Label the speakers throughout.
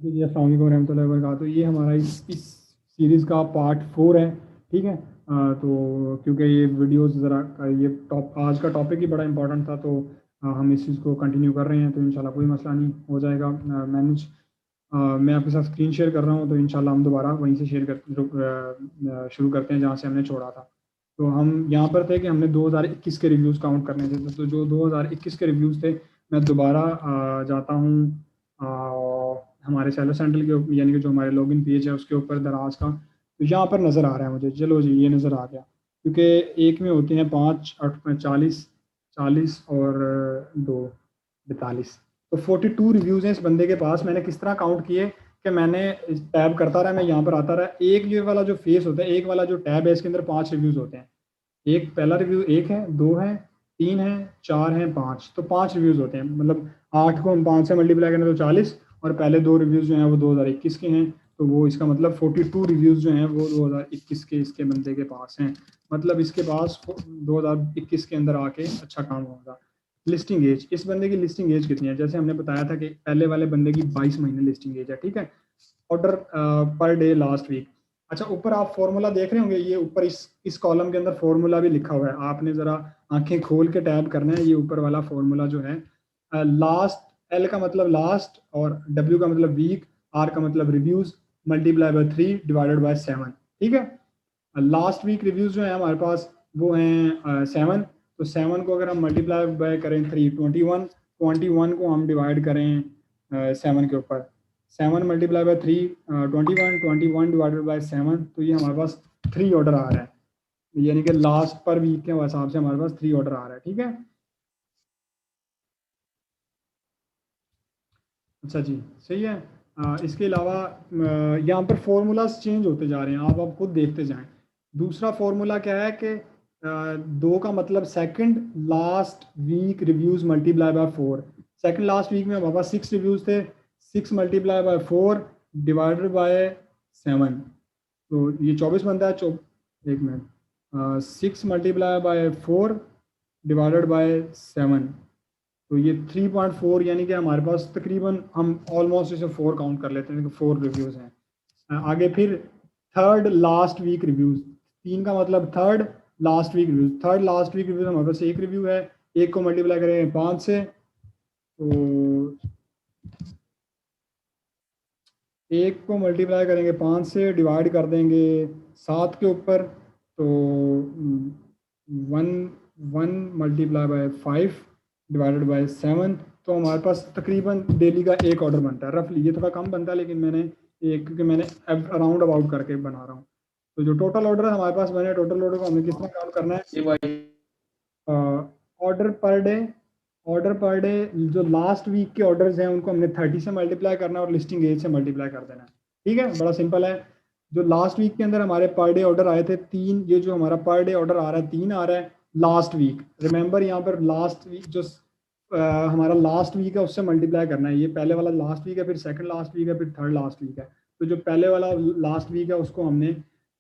Speaker 1: जी अस्सलाम वालेकुम रहमतुल्लाहि व बरकातहू। ये हमारा इस सीरीज़ का पार्ट 4 है। ठीक है। तो क्योंकि ये वीडियोस ज़रा ये आज का टॉपिक ही बड़ा इंपॉर्टेंट था, तो हम इस चीज़ को कंटिन्यू कर रहे हैं, तो इंशाल्लाह कोई मसला नहीं, हो जाएगा मैनेज। मैं आपके साथ स्क्रीन शेयर कर रहा हूँ, तो इंशाल्लाह हम दोबारा वहीं से शुरू करते हैं जहाँ से हमने छोड़ा था। तो हम यहाँ पर थे कि हमने 2021 के रिव्यूज़ काउंट करने थे, तो जो 2021 के रिव्यूज़ थे, मैं दोबारा जाता हूँ हमारे सेलर सेंटर के, यानी कि जो हमारे लॉगिन पेज है उसके ऊपर दराज का, तो यहाँ पर नज़र आ रहा है मुझे। चलो जी, ये नज़र आ गया, क्योंकि एक में होते हैं 5 8 40 40 और 2 42, तो 42 रिव्यूज़ हैं इस बंदे के पास। मैंने किस तरह काउंट किए कि मैंने टैब करता रहा, मैं यहाँ पर आता रहा। एक ये वाला जो फेस होता है, एक वाला जो टैब है, इसके अंदर 5 रिव्यूज़ होते हैं। एक पहला रिव्यू एक है, दो है, तीन है, चार है, पाँच, तो 5 रिव्यूज़ होते हैं। मतलब 8 को हम 5 से मल्टीप्लाई करें तो 40, और पहले 2 रिव्यूज़ जो हैं वो 2021 के हैं, तो वो इसका मतलब 42 रिव्यूज़ जो हैं वो 2021 के इसके बंदे के पास हैं। मतलब इसके पास 2021 के अंदर आके अच्छा काम होगा। लिस्टिंग एज, इस बंदे की लिस्टिंग एज कितनी है? जैसे हमने बताया था कि पहले वाले बंदे की 22 महीने लिस्टिंग एज है। ठीक है। Order per day last week. अच्छा, ऊपर आप फॉर्मूला देख रहे होंगे, ये ऊपर इस कॉलम के अंदर फॉर्मूला भी लिखा हुआ है। आपने ज़रा आंखें खोल के टैब करना है। ये ऊपर वाला फॉर्मूला जो है, लास्ट, एल का मतलब लास्ट, और डब्ल्यू का मतलब वीक, आर का मतलब reviews, multiply bye 3 divided by 7। ठीक है। लास्ट वीक रिव्यूज जो है हमारे पास वो हैं 7, तो 7 को अगर हम मल्टीप्लाई बाय करें 3, 21, 21 को हम डिवाइड करें 7 के ऊपर, 7 मल्टीप्लाई बाय 3 21, 21 डिवाइडेड बाय 7, तो ये हमारे पास 3 ऑर्डर आ रहा है। यानी कि लास्ट पर वीक के हिसाब से हमारे पास 3 ऑर्डर आ रहा है। ठीक है। अच्छा जी, सही है। इसके अलावा यहाँ पर फॉर्मूलाज चेंज होते जा रहे हैं, आप खुद देखते जाएं। दूसरा फॉर्मूला क्या है कि 2 का मतलब second last week reviews multiply by 4। Second last week में हमारे पास 6 रिव्यूज थे, 6 मल्टीप्लाई बाय 4 डिवाइडेड बाय 7, तो ये 24 बनता है। 1 minute, 6 multiply by 4 divided by 7, तो ये 3.4, यानी कि हमारे पास तकरीबन, हम ऑलमोस्ट इसे 4 काउंट कर लेते हैं कि 4 रिव्यूज़ हैं। आगे फिर थर्ड लास्ट वीक रिव्यूज़, 3 का मतलब third last week reviews. Third last week reviews हमारे पास एक रिव्यू है, एक को मल्टीप्लाई करें 5 से, तो एक को मल्टीप्लाई करेंगे 5 से, डिवाइड कर देंगे 7 के ऊपर, तो 1 मल्टीप्लाई बाय 5 डिवाइडेड बाय 7, तो हमारे पास तकरीबन डेली का एक ऑर्डर बनता है। रफली ये थोड़ा कम बनता है, लेकिन मैंने एक, क्योंकि मैंने अराउंड अबाउट करके बना रहा हूँ। तो जो टोटल ऑर्डर हमारे पास बने, टोटल ऑर्डर को हमें कितना काउंट करना है? Order per day, order per day, जो लास्ट वीक के ऑर्डर्स हैं उनको हमने 30 से मल्टीप्लाई करना है और लिस्टिंग एज से मल्टीप्लाई कर देना है। ठीक है, बड़ा सिंपल है। जो लास्ट वीक के अंदर हमारे पर डे ऑर्डर आए थे 3, ये जो हमारा पर डे ऑर्डर आ रहा है 3 आ रहा है लास्ट वीक। रिमेंबर, यहाँ पर लास्ट वीक जो हमारा लास्ट वीक है उससे मल्टीप्लाई करना है। ये पहले वाला लास्ट वीक है, फिर सेकंड लास्ट वीक है, फिर थर्ड लास्ट वीक है। तो जो पहले वाला लास्ट वीक है उसको हमने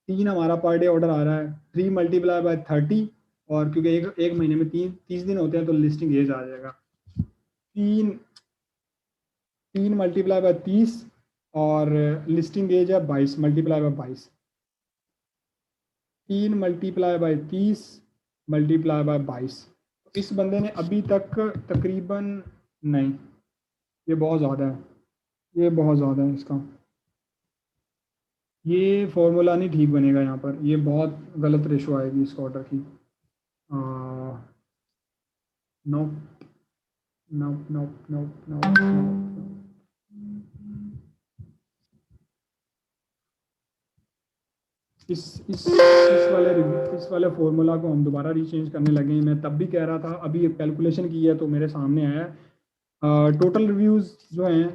Speaker 1: 3, हमारा पर डे ऑर्डर आ रहा है 3 मल्टीप्लाई बाय 30, और क्योंकि एक एक महीने में 30 दिन होते हैं, तो लिस्टिंग एज आ जाएगा 3, 3 मल्टीप्लाई बाय 30, और लिस्टिंग एज है 22 multiply by 22, 3 multiply by 30 multiply by 22। इस बंदे ने अभी तक तकरीबन, नहीं, ये बहुत ज़्यादा है, ये बहुत ज़्यादा है इसका, ये फॉर्मूला नहीं ठीक बनेगा यहाँ पर, ये बहुत गलत रेशो आएगी इस ऑर्डर की। No, no, no, no, no, इस वाले फॉर्मूला को हम दोबारा रीचेंज करने लगे हैं। मैं तब भी कह रहा था, अभी कैलकुलेशन की है तो मेरे सामने आया है। टोटल रिव्यूज़ जो हैं,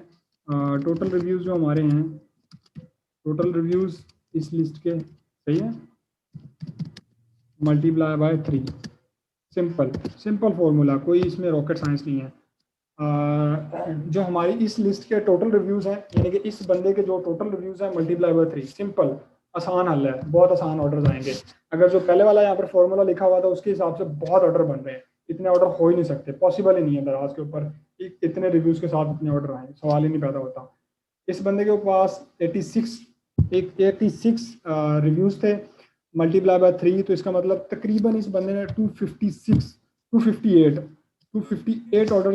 Speaker 1: टोटल रिव्यूज़ जो हमारे हैं, टोटल रिव्यूज़ इस लिस्ट के, सही है, multiply by 3। Simple, simple formula, कोई इसमें रॉकेट साइंस नहीं है। जो हमारी इस लिस्ट के टोटल रिव्यूज़ हैं, यानी कि इस बंदे के जो टोटल रिव्यूज़ हैं मल्टीप्लाई बाय 3, सिंपल, आसान हल है, बहुत आसान ऑर्डर आएंगे। अगर जो पहले वाला यहाँ पर फॉर्मूला लिखा हुआ था उसके हिसाब से बहुत ऑर्डर बन रहे हैं, इतने ऑर्डर हो ही नहीं सकते, पॉसिबल ही नहीं है दराज के ऊपर इतने रिव्यूज़ के साथ इतने ऑर्डर आए, सवाल ही नहीं पैदा होता। इस बंदे के पास 86 रिव्यूज़ थे, मल्टीप्लाई बाय 3, तो इसका मतलब तकरीबन इस बंदे ने 258 ऑर्डर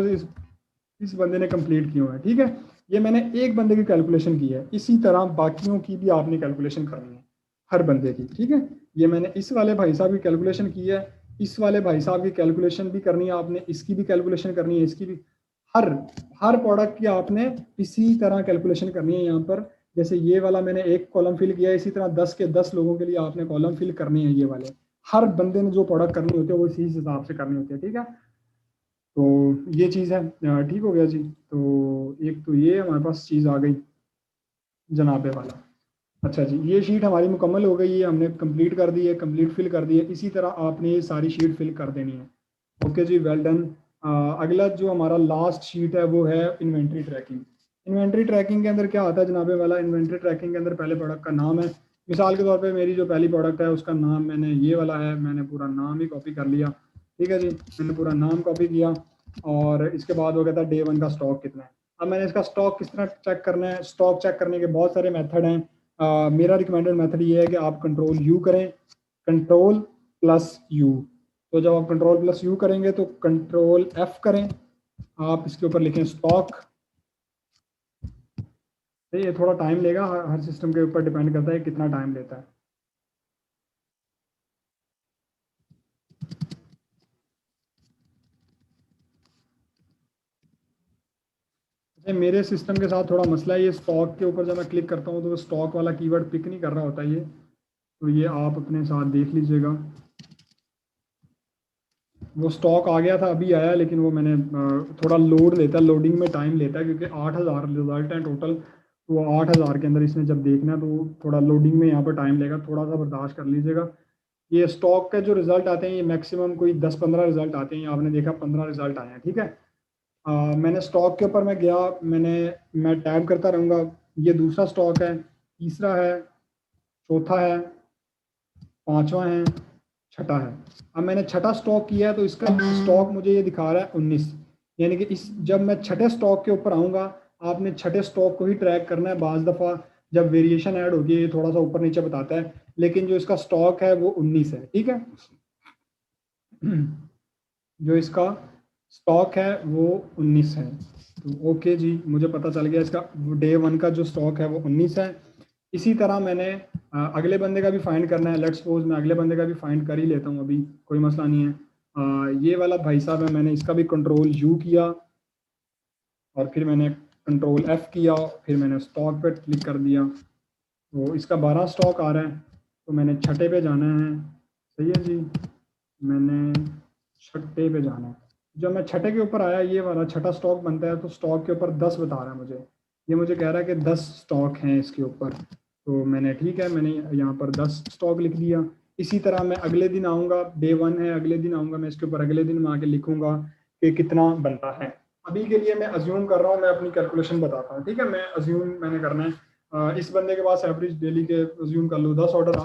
Speaker 1: इस बंदे ने कंप्लीट किए हुए हैं। ठीक है, ये मैंने एक बंदे की कैलकुलेशन की है, इसी तरह बाकियों की भी आपने कैलकुलेशन करनी है हर बंदे की। ठीक है, ये मैंने इस वाले भाई साहब की कैलकुलेशन की है, इस वाले भाई साहब की कैलकुलेशन भी करनी है आपने, इसकी भी कैलकुलेशन करनी है, इसकी भी, हर हर प्रोडक्ट की आपने इसी तरह कैलकुलेशन करनी है यहाँ पर। जैसे ये वाला मैंने एक कॉलम फिल किया है, इसी तरह 10 के 10 लोगों के लिए आपने कॉलम फिल करनी है। ये वाले हर बंदे ने जो प्रोडक्ट करनी होती है वो इसी हिसाब से करनी होती है। ठीक है, तो ये चीज़ है। ठीक हो गया जी। तो एक तो ये हमारे पास चीज़ आ गई जनाबे वाला। अच्छा जी, ये शीट हमारी मुकम्मल हो गई है, हमने कंप्लीट कर दी है, कंप्लीट फिल कर दी है। इसी तरह आपने ये सारी शीट फिल कर देनी है। ओके जी, वेल डन। अगला जो हमारा लास्ट शीट है वो है इन्वेंट्री ट्रैकिंग। इन्वेंट्री ट्रैकिंग के अंदर क्या आता है जनाबे वाला? इन्वेंट्री ट्रैकिंग के अंदर पहले प्रोडक्ट का नाम है। मिसाल के तौर पे मेरी जो पहली प्रोडक्ट है उसका नाम मैंने ये वाला है, मैंने पूरा नाम ही कॉपी कर लिया। ठीक है जी, मैंने पूरा नाम कॉपी किया और इसके बाद वो कहता है डे 1 का स्टॉक कितना है। अब मैंने इसका स्टॉक किस तरह चेक करना है? स्टॉक चेक करने के बहुत सारे मेथड हैं। मेरा रिकमेंडेड मेथड ये है कि आप कंट्रोल यू करें, कंट्रोल प्लस यू। तो जब आप कंट्रोल प्लस यू करेंगे तो कंट्रोल एफ करें, आप इसके ऊपर लिखें स्टॉक। तो ये थोड़ा टाइम लेगा, हर सिस्टम के ऊपर डिपेंड करता है कितना टाइम लेता है। अच्छा, मेरे सिस्टम के साथ थोड़ा मसला है, ये स्टॉक के ऊपर जब मैं क्लिक करता हूँ तो स्टॉक वाला कीवर्ड पिक नहीं कर रहा होता ये, तो ये आप अपने साथ देख लीजिएगा। वो स्टॉक आ गया था, अभी आया, लेकिन वो मैंने थोड़ा लोड लेता है, लोडिंग में टाइम लेता है, क्योंकि 8000 रिजल्ट हैं टोटल। तो वो 8000 के अंदर इसने जब देखना है तो थोड़ा लोडिंग में यहाँ पर टाइम लेगा, थोड़ा सा बर्दाश्त कर लीजिएगा। ये स्टॉक के जो रिजल्ट आते हैं ये मैक्सिमम कोई 10-15 रिजल्ट आते हैं, आपने देखा 15 रिजल्ट आए हैं। ठीक है, मैंने स्टॉक के ऊपर मैं गया, मैं टैब करता रहूँगा। ये दूसरा स्टॉक है, तीसरा है, चौथा है, पांचवा है, छठा है। अब मैंने छठा स्टॉक किया है तो इसका स्टॉक मुझे ये दिखा रहा है 19। यानी कि इस जब मैं छठे स्टॉक के ऊपर आऊँगा, आपने छठे स्टॉक को ही ट्रैक करना है। बाज़ दफ़ा जब वेरिएशन ऐड होगी ये थोड़ा सा ऊपर नीचे बताता है, लेकिन जो इसका स्टॉक है वो 19 है। ठीक है, जो इसका स्टॉक है वो 19 है। तो ओके जी, मुझे पता चल गया इसका डे 1 का जो स्टॉक है वो 19 है। इसी तरह मैंने अगले बंदे का भी फाइंड करना है। लेट्स सपोज मैं अगले बंदे का भी फाइंड कर ही लेता हूँ, अभी कोई मसला नहीं है। ये वाला भाई साहब है, मैंने इसका भी कंट्रोल यू किया और फिर मैंने कंट्रोल एफ किया, फिर मैंने स्टॉक पे क्लिक कर दिया। तो इसका 12 स्टॉक आ रहा है, तो मैंने छठे पे जाना है। सही है जी, मैंने छठे पे जाना है। जब मैं छठे के ऊपर आया, ये वाला छठा स्टॉक बनता है, तो स्टॉक के ऊपर 10 बता रहा है मुझे। ये मुझे कह रहा है कि 10 स्टॉक हैं इसके ऊपर। तो मैंने ठीक है, मैंने यहाँ पर 10 स्टॉक लिख दिया। इसी तरह मैं अगले दिन आऊँगा, डे 1 है, अगले दिन आऊँगा, मैं इसके ऊपर अगले दिन में आके लिखूँगा कि कितना बनता है। अभी के लिए मैं अज्यूम कर रहा हूँ, मैं अपनी कैलकुलेशन बताता हूँ। ठीक है, मैं अज्यूम मैंने करना है। इस बंदे के पास एवरेज डेली के अज्यूम कर लो 10 ऑर्डर,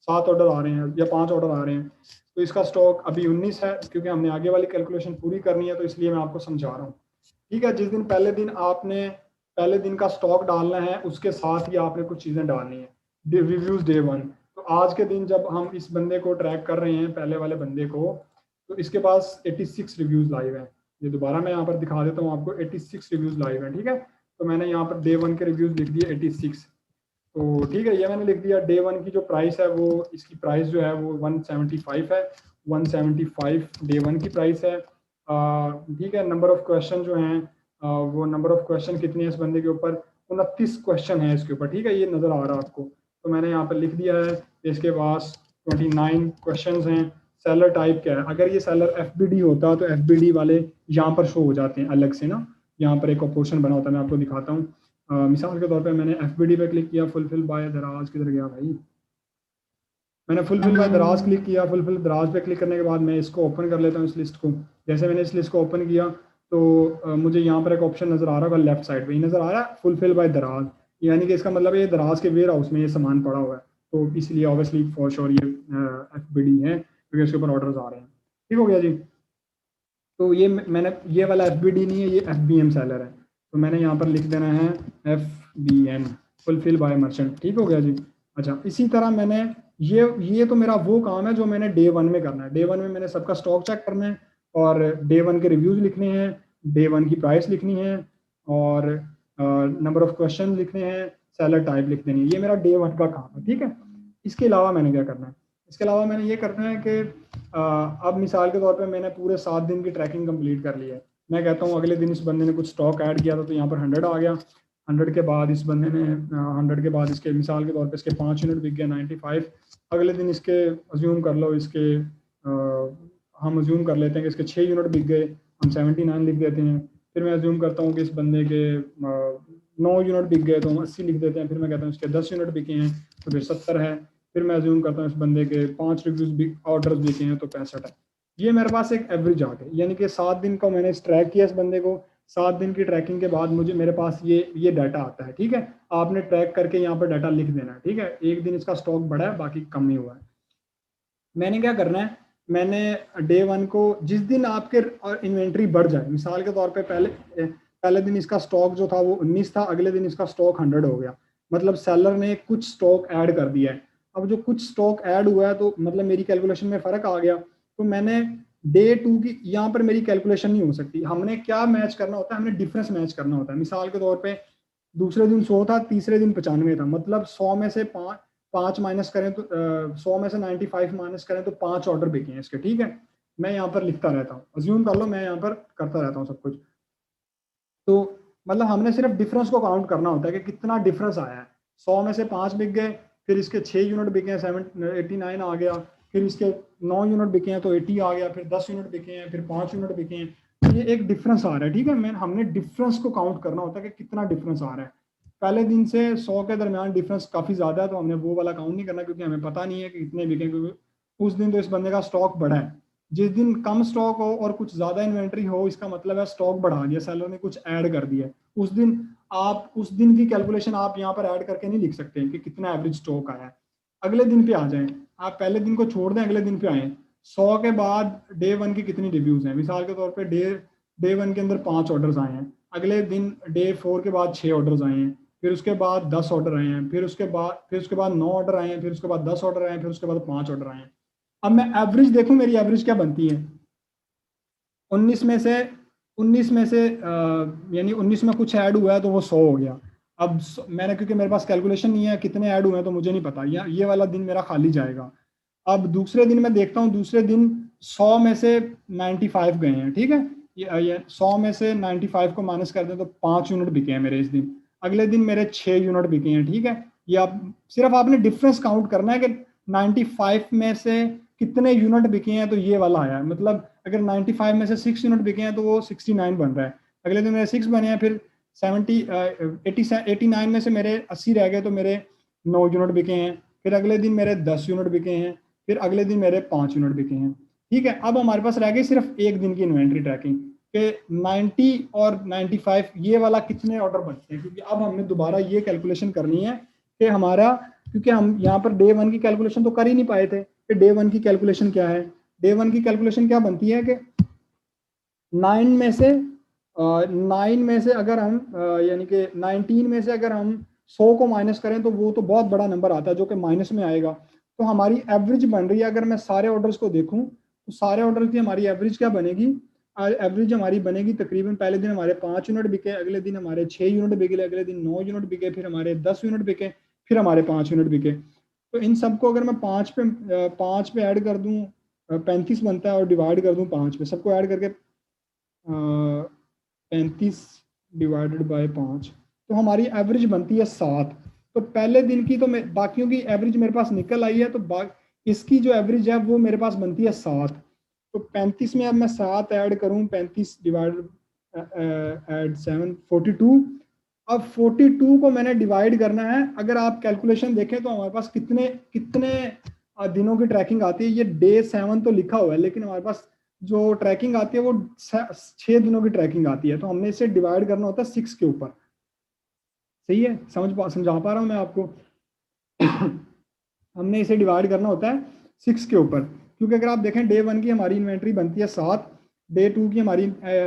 Speaker 1: 7 ऑर्डर आ रहे हैं या 5 ऑर्डर आ रहे हैं, तो इसका स्टॉक अभी 19 है। क्योंकि हमने आगे वाली कैलकुलेशन पूरी करनी है तो इसलिए मैं आपको समझा रहा हूँ। ठीक है, जिस दिन पहले दिन आपने पहले दिन का स्टॉक डालना है उसके साथ ही आपने कुछ चीज़ें डालनी है। रिव्यूज डे 1, तो आज के दिन जब हम इस बंदे को ट्रैक कर रहे हैं, पहले वाले बंदे को, तो इसके पास 86 रिव्यूज लाइव हैं। ये दोबारा मैं यहाँ पर दिखा देता हूँ आपको, 86 रिव्यूज लाइव हैं। ठीक है, तो मैंने यहाँ पर डे 1 के रिव्यूज लिख दिए 86। तो ठीक है, ये मैंने लिख दिया। डे 1 की जो प्राइस है वो, इसकी प्राइस जो है वो 175 है। 175 डे 1 की प्राइस है। ठीक है, नंबर ऑफ क्वेश्चन जो हैं, वो नंबर ऑफ क्वेश्चन कितने हैं इस बंदे के ऊपर? 29 क्वेश्चन है इसके ऊपर। ठीक है, ये नज़र आ रहा है आपको, तो मैंने यहाँ पर लिख दिया है। इसके पास 29 क्वेश्चन हैं। सेलर टाइप क्या है? अगर ये सेलर FBD होता तो FBD वाले यहाँ पर शो हो जाते हैं अलग से ना, यहाँ पर एक ऑप्शन बना होता है, मैं आपको दिखाता हूँ। मिसाल के तौर पे मैंने FBD पे क्लिक किया, फुलफिल बाय दराज, किधर गया भाई? मैंने फुलफिल बाय दराज क्लिक किया। फुलफिल दराज पे क्लिक करने के बाद मैं इसको ओपन कर लेता हूँ, इस लिस्ट को। जैसे मैंने इस लिस्ट को ओपन किया तो मुझे यहाँ पर एक ऑप्शन नज़र आ रहा होगा, लेफ्ट साइड पे ही नज़र आ रहा है, फुलफिल बाय दराज। यानी कि इसका मतलब ये दराज के वेयर हाउस में ये सामान पड़ा हुआ है, तो इसलिए ऑब्वियसली फॉर श्योर ये FBD है, क्योंकि इसके ऊपर ऑर्डर्स आ रहे हैं। ठीक हो गया जी। तो ये मैंने, ये वाला FBD नहीं है, ये FBM सेलर है। तो मैंने यहाँ पर लिख देना है BN फुलफिल बाय मर्चेंट, ठीक हो गया जी। अच्छा, इसी तरह मैंने ये तो मेरा वो काम है जो मैंने डे 1 में करना है। डे 1 में मैंने सबका स्टॉक चेक करना है और डे 1 के रिव्यूज लिखने हैं, डे 1 की प्राइस लिखनी है और नंबर ऑफ क्वेश्चन लिखने हैं, सेलर टाइप लिख देनी है। ये मेरा डे 1 का काम है, ठीक है। इसके अलावा मैंने क्या करना है, इसके अलावा मैंने ये करना है कि अब मिसाल के तौर पे मैंने पूरे 7 दिन की ट्रैकिंग कंप्लीट कर ली है। मैं कहता हूँ अगले दिन इस बंदे ने कुछ स्टॉक ऐड किया था तो यहाँ पर 100 आ गया। 100 के बाद इस बंदे ने 100 के बाद इसके मिसाल के तौर पे इसके 5 यूनिट बिक गया 95। अगले दिन इसके अज्यूम कर लो इसके हम अज्यूम कर लेते हैं कि इसके 6 यूनिट बिक गए, हम 79 लिख देते हैं। फिर मैं अज्यूम करता हूँ कि इस बंदे के 9 यूनिट बिक गए तो हम 80 लिख देते हैं। फिर मैं कहता हूँ इसके 10 यूनिट बिके हैं तो फिर 70 है। फिर मैं अज्यूम करता हूँ इस बंदे के 5 रिव्यूज ऑर्डर्स बिके हैं तो 65 है। ये मेरे पास एक एवरेज आ गई, यानी कि 7 दिन का मैंने ट्रैक किया इस बंदे को। 7 दिन की ट्रैकिंग के बाद मुझे मेरे पास ये डाटा आता है, ठीक है। आपने ट्रैक करके यहाँ पर डाटा लिख देना है, ठीक है। एक दिन इसका स्टॉक बढ़ा है, बाकी कम ही हुआ है। मैंने क्या करना है, मैंने डे 1 को जिस दिन आपके इन्वेंट्री बढ़ जाए, मिसाल के तौर पे पहले दिन इसका स्टॉक जो था वो 19 था, अगले दिन इसका स्टॉक 100 हो गया, मतलब सेलर ने कुछ स्टॉक ऐड कर दिया है। अब जो कुछ स्टॉक ऐड हुआ है तो मतलब मेरी कैलकुलेशन में फर्क आ गया, तो मैंने डे 2 की यहाँ पर मेरी कैलकुलेशन नहीं हो सकती। हमने क्या मैच करना होता है, हमने डिफरेंस मैच करना होता है। मिसाल के तौर पर दूसरे दिन 100 था, तीसरे दिन 95 था, मतलब 100 में से पाँच माइनस करें तो 100 में से 95 माइनस करें तो 5 ऑर्डर बिके हैं इसके, ठीक है। मैं यहाँ पर लिखता रहता हूँ, अज्यूम कर लो मैं यहाँ पर करता रहता हूँ सब कुछ। तो मतलब हमने सिर्फ डिफरेंस को काउंट करना होता है कि कितना डिफरेंस आया है। 100 में से 5 बिक गए, फिर इसके 6 यूनिट बिके हैं 89 आ गया, फिर इसके 9 यूनिट बिके हैं तो 80 आ गया, फिर 10 यूनिट बिके हैं, फिर 5 यूनिट बिके हैं, तो ये एक डिफरेंस आ रहा है, ठीक है। हमने डिफरेंस को काउंट करना होता है कि कितना डिफरेंस आ रहा है। पहले दिन से 100 के दरमियान डिफरेंस काफ़ी ज़्यादा है तो हमने वो वाला काउंट नहीं करना, क्योंकि हमें पता नहीं है कि कितने बिके, क्योंकि उस दिन तो इस बंदे का स्टॉक बढ़ा है। जिस दिन कम स्टॉक हो और कुछ ज़्यादा इन्वेंट्री हो, इसका मतलब है स्टॉक बढ़ा दिया, सेलर ने कुछ ऐड कर दिया। उस दिन आप उस दिन की कैलकुलेशन आप यहाँ पर ऐड करके नहीं लिख सकते कि कितना एवरेज स्टॉक आया है। अगले दिन पे आ जाएं, आप पहले दिन को छोड़ दें, अगले दिन पे आए। 100 के बाद डे 1 की कितनी रिव्यूज हैं, मिसाल के तौर पे डे 1 के अंदर 5 ऑर्डर्स आए हैं, अगले दिन डे 4 के बाद 6 ऑर्डर्स आए हैं, फिर उसके बाद 10 ऑर्डर आए हैं, फिर उसके बाद 9 ऑर्डर आए हैं, फिर उसके बाद 10 ऑर्डर आए हैं, फिर उसके बाद 5 ऑर्डर आए हैं। अब मैं एवरेज देखूं, मेरी एवरेज क्या बनती है। 19 में से 19 में से यानी 19 में कुछ ऐड हुआ है तो वो 100 हो गया। अब मैंने, क्योंकि मेरे पास कैलकुलेशन नहीं है कितने ऐड हुए हैं तो मुझे नहीं पता, ये वाला दिन मेरा खाली जाएगा। अब दूसरे दिन मैं देखता हूँ, दूसरे दिन 100 में से 95 गए हैं, ठीक है। ये 100 में से 95 को माइनस कर दें तो 5 यूनिट बिके हैं मेरे इस दिन। अगले दिन मेरे 6 यूनिट बिके हैं, ठीक है। ये आप सिर्फ आपने डिफरेंस काउंट करना है कि 95 में से कितने यूनिट बिके हैं तो ये वाला आया है। मतलब अगर 95 में से 6 यूनिट बिके हैं तो वो 69 बन रहा है। अगले दिन मेरे 6 बने हैं, फिर 89 में से मेरे 80 रह गए तो मेरे 9 यूनिट बिके हैं। फिर अगले दिन मेरे 10 यूनिट बिके हैं, फिर अगले दिन मेरे 5 यूनिट बिके हैं, ठीक है। अब हमारे पास रह गई सिर्फ एक दिन की इन्वेंट्री ट्रैकिंग के 90 और 95 ये वाला कितने ऑर्डर बनते हैं, क्योंकि अब हमने दोबारा ये कैलकुलेशन करनी है कि हमारा, क्योंकि हम यहाँ पर डे 1 की कैलकुलेशन तो कर ही नहीं पाए थे कि डे 1 की कैलकुलेशन क्या है। डे 1 की कैलकुलेशन क्या बनती है कि 9 में से 9 में से अगर हम यानी कि 19 में से अगर हम 100 को माइनस करें तो वो तो बहुत बड़ा नंबर आता है जो कि माइनस में आएगा। तो हमारी एवरेज बन रही है, अगर मैं सारे ऑर्डर्स को देखूं तो सारे ऑर्डर की हमारी एवरेज क्या बनेगी, एवरेज हमारी बनेगी तकरीबन, पहले दिन हमारे 5 यूनिट बिके, अगले दिन हमारे 6 यूनिट बिके, अगले दिन 9 यूनिट बिके, फिर हमारे 10 यूनिट बिके, फिर हमारे 5 यूनिट बिके। तो इन सबको अगर मैं 5 पे ऐड कर दूं, 35 बनता है, और डिवाइड कर दूं 5 पे, सबको ऐड करके 35 डिवाइडेड बाय 5, तो हमारी एवरेज बनती है 7। तो पहले दिन की तो बाकियों की एवरेज मेरे पास निकल आई है, तो इसकी जो एवरेज है वो मेरे पास बनती है 7। तो 35 में अब मैं 7 ऐड करूं, 35 डिवाइड एड 7 42। अब 42 को मैंने डिवाइड करना है। अगर आप कैलकुलेशन देखें तो हमारे पास कितने कितने दिनों की ट्रैकिंग आती है। ये डे 7 तो लिखा हुआ है, लेकिन हमारे पास जो ट्रैकिंग आती है वो 6 दिनों की ट्रैकिंग आती है, तो हमने इसे डिवाइड करना होता है 6 के ऊपर। सही है, समझा पा रहा हूँ मैं आपको। हमने इसे डिवाइड करना होता है 6 के ऊपर, क्योंकि अगर आप देखें डे 1 की हमारी इन्वेंट्री बनती है 7, डे 2 की हमारी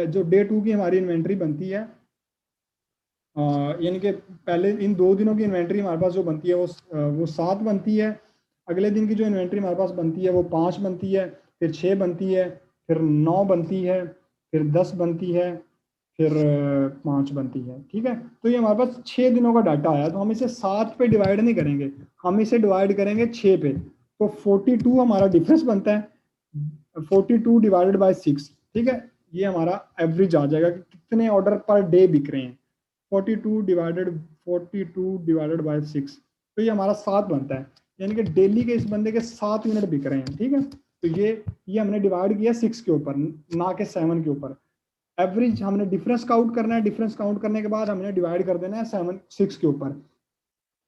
Speaker 1: जो डे 2 की हमारी इन्वेंट्री बनती है यानी कि पहले इन 2 दिनों की इन्वेंट्री हमारे पास जो बनती है वो 7 बनती है। अगले दिन की जो इन्वेंट्री हमारे पास बनती है वो 5 बनती है, फिर 6 बनती है, फिर 9 बनती है, फिर 10 बनती है, फिर 5 बनती है। ठीक है, तो ये हमारे पास 6 दिनों का डाटा आया, तो हम इसे 7 पे डिवाइड नहीं करेंगे, हम इसे डिवाइड करेंगे 6 पे। तो 42 हमारा डिफरेंस बनता है, 42 डिवाइडेड बाय 6। ठीक है, ये हमारा एवरेज आ जाएगा कि कितने ऑर्डर पर डे बिक रहे हैं। 42 डिवाइडेड बाय 6, तो ये हमारा 7 बनता है, यानी कि डेली के इस बंदे के 7 यूनिट बिक रहे हैं। ठीक है, तो ये हमने डिवाइड किया 6 के ऊपर, ना के 7 के ऊपर। एवरेज हमने डिफरेंस काउंट करना है, डिफरेंस काउंट करने के बाद हमने डिवाइड कर देना है 6 के ऊपर।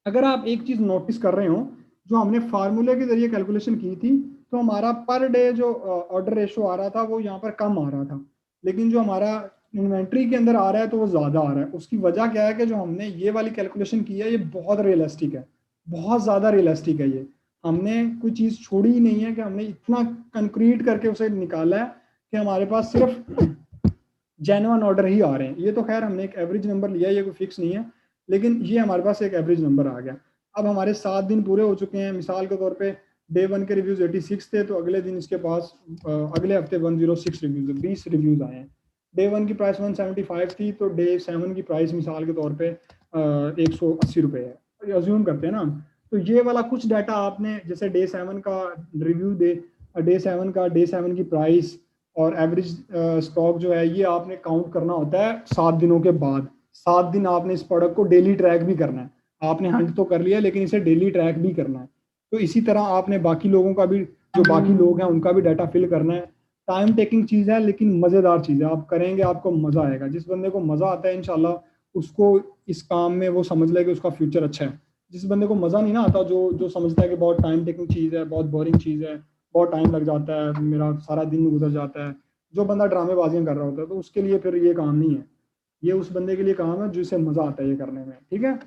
Speaker 1: अगर आप एक चीज नोटिस कर रहे हो, जो हमने फार्मूले के जरिए कैलकुलेशन की थी, तो हमारा पर डे जो ऑर्डर रेशो आ रहा था वो यहाँ पर कम आ रहा था, लेकिन जो हमारा इन्वेंट्री के अंदर आ रहा है तो वो ज्यादा आ रहा है। उसकी वजह क्या है कि जो हमने ये वाली कैलकुलेशन की है ये बहुत रियलिस्टिक है, बहुत ज्यादा रियलिस्टिक है। ये हमने कोई चीज छोड़ी ही नहीं है, कि हमने इतना कंक्रीट करके उसे निकाला है कि हमारे पास सिर्फ जेन्युइन ऑर्डर ही आ रहे हैं। ये तो खैर हमने एक एवरेज नंबर लिया, ये कोई फिक्स नहीं है, लेकिन ये हमारे पास एक एवरेज नंबर आ गया। अब हमारे 7 दिन पूरे हो चुके हैं। मिसाल के तौर पे डे 1 के रिव्यूज 86 थे, तो अगले दिन इसके पास अगले हफ्ते 106 रिव्यूज, 20 रिव्यूज आए हैं। डे 1 की प्राइस 175 थी, तो डे 7 की प्राइस मिसाल के तौर पे 180 रुपये है, अज्यूम करते हैं ना। तो ये वाला कुछ डाटा आपने, जैसे डे 7 का रिव्यू, डे 7 की प्राइस और एवरेज स्टॉक जो है, ये आपने काउंट करना होता है 7 दिनों के बाद। 7 दिन आपने इस प्रोडक्ट को डेली ट्रैक भी करना है। आपने हंट तो कर लिया, लेकिन इसे डेली ट्रैक भी करना है। तो इसी तरह आपने बाकी लोगों का भी, जो बाकी लोग हैं उनका भी डाटा फिल करना है। टाइम टेकिंग चीज़ है, लेकिन मज़ेदार चीज़ है। आप करेंगे आपको मज़ा आएगा। जिस बंदे को मज़ा आता है इंशाल्लाह उसको इस काम में वो समझ ले कि उसका फ्यूचर अच्छा है। जिस बंदे को मज़ा नहीं ना आता, जो समझता है कि बहुत टाइम टेकिंग चीज़ है, बहुत बोरिंग चीज़ है, बहुत टाइम लग जाता है, मेरा सारा दिन गुजर जाता है, जो बंदा ड्रामेबाजियां कर रहा होता है, तो उसके लिए फिर ये काम नहीं है। ये उस बंदे के लिए काम है जिसे मजा आता है ये करने में। ठीक है,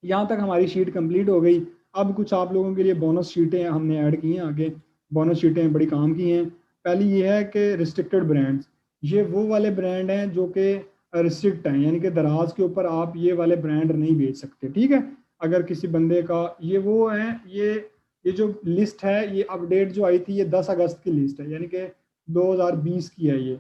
Speaker 1: यहाँ तक हमारी शीट कंप्लीट हो गई। अब कुछ आप लोगों के लिए बोनस शीटें हमने ऐड की हैं आगे। बोनस शीटें बड़ी काम की हैं। पहली ये है कि रिस्ट्रिक्टेड ब्रांड्स, ये वो वाले ब्रांड हैं जो कि रिस्ट्रिक्ट हैं, यानी कि दराज के ऊपर आप ये वाले ब्रांड नहीं बेच सकते। ठीक है, अगर किसी बंदे का ये वो है, ये जो लिस्ट है, ये अपडेट जो आई थी, ये 10 अगस्त की लिस्ट है, यानी कि 2020 की है। ये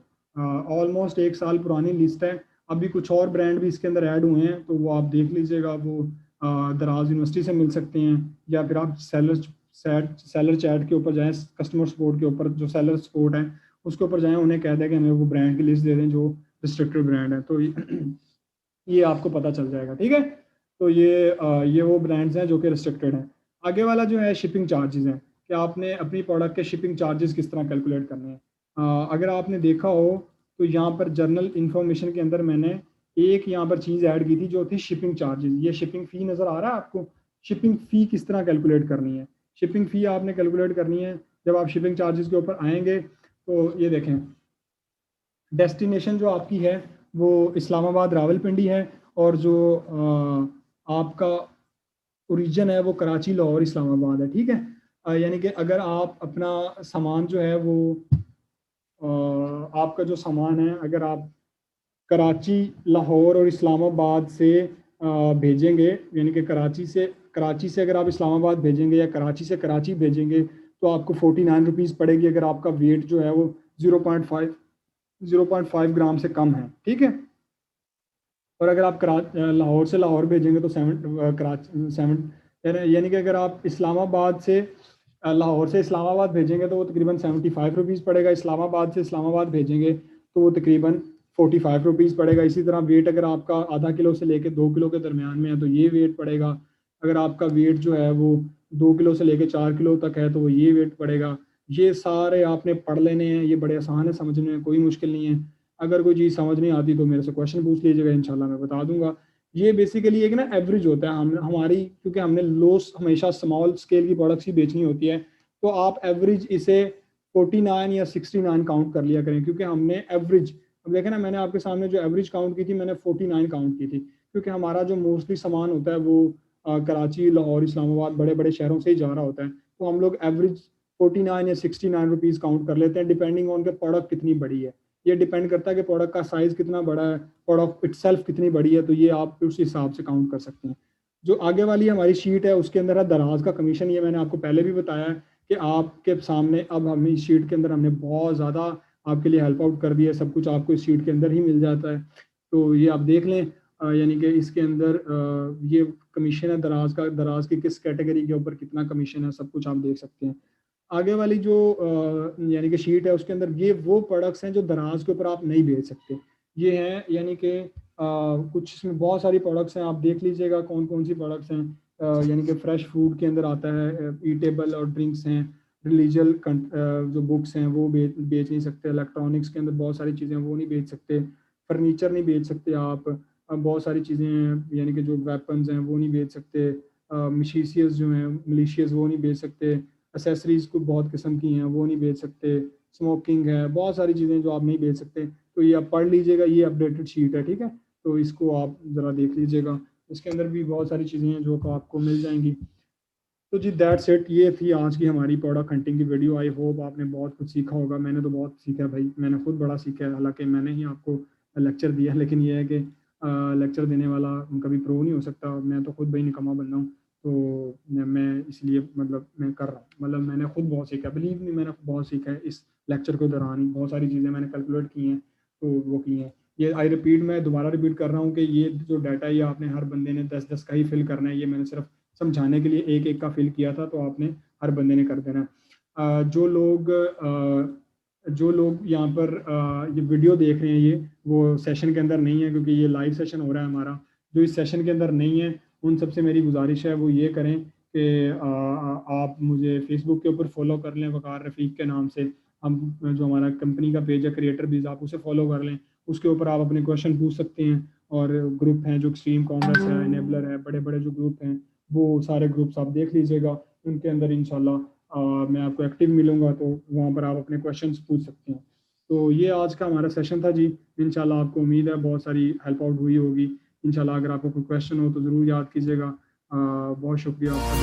Speaker 1: ऑलमोस्ट 1 साल पुरानी लिस्ट है। अभी कुछ और ब्रांड भी इसके अंदर ऐड हुए हैं, तो वो आप देख लीजिएगा। वो दराज यूनिवर्सिटी से मिल सकते हैं, या फिर आप सेलर चैट के ऊपर जाएं, कस्टमर सपोर्ट के ऊपर, जो सेलर सपोर्ट है उसके ऊपर जाएं, उन्हें कह दें कि हमें वो ब्रांड की लिस्ट दे दें जो रिस्ट्रिक्टेड ब्रांड है, तो ये आपको पता चल जाएगा। ठीक है, तो ये वो ब्रांड्स हैं जो कि रिस्ट्रिक्टेड हैं। आगे वाला जो है शिपिंग चार्जेस हैं, कि आपने अपनी प्रोडक्ट के शिपिंग चार्जेस किस तरह कैलकुलेट करने हैं। अगर आपने देखा हो तो यहाँ पर जर्नल इंफॉर्मेशन के अंदर मैंने एक यहाँ पर चीज़ ऐड की थी जो थी शिपिंग चार्जेस। ये शिपिंग फ़ी नज़र आ रहा है आपको? शिपिंग फ़ी किस तरह कैलकुलेट करनी है? शिपिंग फ़ी आपने कैलकुलेट करनी है, जब आप शिपिंग चार्जेस के ऊपर आएंगे तो ये देखें, डेस्टिनेशन जो आपकी है वो इस्लामाबाद रावलपिंडी है, और जो आपका ओरिजिन है वो कराची, लाहौर, इस्लामाबाद है। ठीक है, यानी कि अगर आप अपना सामान जो है वो आपका जो सामान है, अगर आप कराची, लाहौर और इस्लामाबाद से भेजेंगे, यानी कि कराची से अगर आप इस्लामाबाद भेजेंगे या कराची से कराची भेजेंगे, तो आपको 49 रुपीज़ पड़ेगी, अगर आपका वेट जो है वो 0.5 ग्राम से कम है। ठीक है, और अगर आप लाहौर से लाहौर भेजेंगे तो 7 यानी कि अगर आप इस्लामाबाद से लाहौर से इस्लामाबाद भेजेंगे तो वो तकरीबन 75 रुपीज़ पड़ेगा। इस्लामाबाद से इस्लामाबाद भेजेंगे तो वो तकरीबन 45 रुपीज़ पड़ेगा। इसी तरह वेट अगर आपका आधा किलो से लेकर 2 किलो के दरमियान में है तो ये वेट पड़ेगा। अगर आपका वेट जो है वो 2 किलो से लेकर 4 किलो तक है तो वो ये वेट पड़ेगा। ये सारे आपने पढ़ लेने हैं, ये बड़े आसान है समझने में, कोई मुश्किल नहीं है। अगर कोई चीज़ समझ नहीं आती तो मेरे से क्वेश्चन पूछ लीजिएगा, इंशाल्लाह मैं बता दूंगा। ये बेसिकली एक ना एवरेज होता है, हम हमारी, क्योंकि हमने हमेशा स्मॉल स्केल की प्रोडक्ट्स ही बेचनी होती है, तो आप एवरेज इसे 49 या 69 काउंट कर लिया करें, क्योंकि हमने एवरेज, अब देखें ना, मैंने आपके सामने जो एवरेज काउंट की थी मैंने 49 काउंट की थी, क्योंकि हमारा जो मोस्टली सामान होता है वो कराची, लाहौर, इस्लामाबाद, बड़े बड़े शहरों से ही जा रहा होता है, तो हम लोग एवरेज 49 या 69 रुपीज़ काउंट कर लेते हैं, डिपेंडिंग ऑन के प्रोडक्ट कितनी बड़ी है। ये डिपेंड करता है कि प्रोडक्ट का साइज़ कितना बड़ा है, प्रोडक्ट इटसेल्फ कितनी बड़ी है, तो ये आप उस हिसाब से काउंट कर सकते हैं। जो आगे वाली हमारी शीट है उसके अंदर है दराज का कमीशन। ये मैंने आपको पहले भी बताया है कि आपके सामने अब हम इस शीट के अंदर हमने बहुत ज़्यादा आपके लिए हेल्प आउट कर दिया है, सब कुछ आपको इस शीट के अंदर ही मिल जाता है। तो ये आप देख लें, यानी कि इसके अंदर ये कमीशन है दराज का, दराज की किस कैटेगरी के ऊपर कितना कमीशन है, सब कुछ आप देख सकते हैं। आगे वाली जो यानी कि शीट है उसके अंदर ये वो प्रोडक्ट्स हैं जो दराज के ऊपर आप नहीं बेच सकते। ये हैं यानी कि कुछ इसमें बहुत सारी प्रोडक्ट्स हैं, आप देख लीजिएगा कौन कौन सी प्रोडक्ट्स हैं। यानी कि फ्रेश फूड के अंदर आता है, ईटेबल और ड्रिंक्स हैं, रिलीजियल जो बुक्स हैं वो बेच नहीं सकते, इलेक्ट्रॉनिक्स के अंदर बहुत सारी चीज़ें वो नहीं बेच सकते, फर्नीचर नहीं बेच सकते आप, बहुत सारी चीज़ें हैं यानी कि जो वेपन्स हैं वो नहीं बेच सकते, मिशीशियस जो हैं मलिशियस वो नहीं बेच सकते, एसेसरीज़ को बहुत किस्म की हैं वो नहीं बेच सकते, स्मोकिंग है, बहुत सारी चीज़ें जो आप नहीं बेच सकते। तो ये आप पढ़ लीजिएगा, ये अपडेटेड शीट है, ठीक है? तो इसको आप ज़रा देख लीजिएगा, इसके अंदर भी बहुत सारी चीज़ें हैं जो आपको मिल जाएँगी। तो जी दैट्स इट, ये थी आज की हमारी प्रोडक्ट हंटिंग की वीडियो। आई होप आपने बहुत कुछ सीखा होगा। मैंने तो बहुत सीखा है भाई, मैंने खुद बड़ा सीखा है, हालाँकि मैंने ही आपको लेक्चर दिया है, लेकिन ये है कि लेक्चर देने वाला कभी प्रो नहीं हो सकता। मैं तो खुद भाई निकम्मा बंदा हूँ, तो मैं इसलिए मतलब मैं कर रहा हूँ। मतलब मैंने खुद बहुत सीखा है, बिलीव मी मैंने बहुत सीखा है इस लेक्चर के दौरान ही। बहुत सारी चीज़ें मैंने कैलकुलेट की हैं, तो वो की हैं। ये आई रिपीट, मैं दोबारा रिपीट कर रहा हूँ कि ये जो डाटा है ये आपने हर बंदे ने 10-10 का ही फिल करना है। ये मैंने सिर्फ समझाने के लिए एक-एक का फिल किया था, तो आपने हर बंदे ने कर देना है। जो लोग यहाँ पर ये वीडियो देख रहे हैं, ये वो सेशन के अंदर नहीं है क्योंकि ये लाइव सेशन हो रहा है हमारा। जो इस सेशन के अंदर नहीं है उन सबसे मेरी गुजारिश है वो ये करें कि आप मुझे फेसबुक के ऊपर फॉलो कर लें, वकार रफ़ीक के नाम से। हम जो हमारा कंपनी का पेज है क्रिएटर बीज, आप उसे फॉलो कर लें। उसके ऊपर आप अपने क्वेश्चन पूछ सकते हैं, और ग्रुप हैं जो एक्सट्रीम कॉमर्स है, इनेबलर है, बड़े-बड़े जो ग्रुप हैं वो सारे ग्रुप्स आप देख लीजिएगा। उनके अंदर इंशाल्लाह मैं आपको एक्टिव मिलूँगा, तो वहाँ पर आप अपने क्वेश्चंस पूछ सकते हैं। तो ये आज का हमारा सेशन था जी। इंशाल्लाह आपको उम्मीद है बहुत सारी हेल्प आउट हुई होगी। इंशाल्लाह अगर आपको कोई क्वेश्चन हो तो ज़रूर याद कीजिएगा। बहुत शुक्रिया आपका।